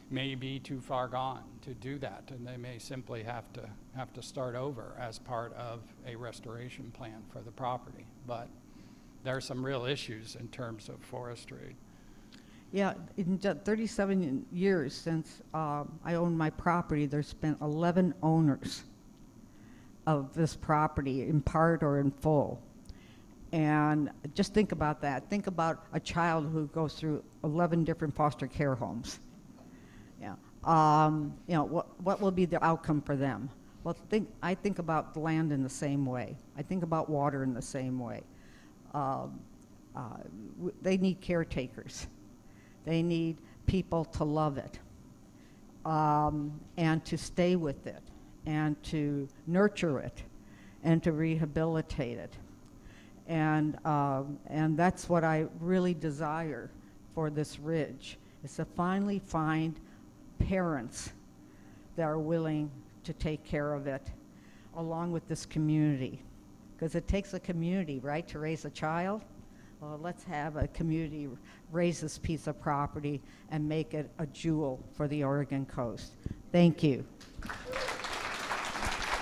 may be too far gone to do that, and they may simply have to start over as part of a restoration plan for the property. But there are some real issues in terms of forestry. Yeah, in 37 years since I owned my property, there's been 11 owners of this property, in part or in full. And just think about that. Think about a child who goes through 11 different foster care homes. Yeah. What will be the outcome for them? Well, I think about the land in the same way. I think about water in the same way. They need caretakers. They need people to love it, and to stay with it, and to nurture it, and to rehabilitate it. And that's what I really desire for this ridge, is to finally find parents that are willing to take care of it, along with this community. Because it takes a community, right, to raise a child? Well, let's have a community raise this piece of property and make it a jewel for the Oregon coast. Thank you.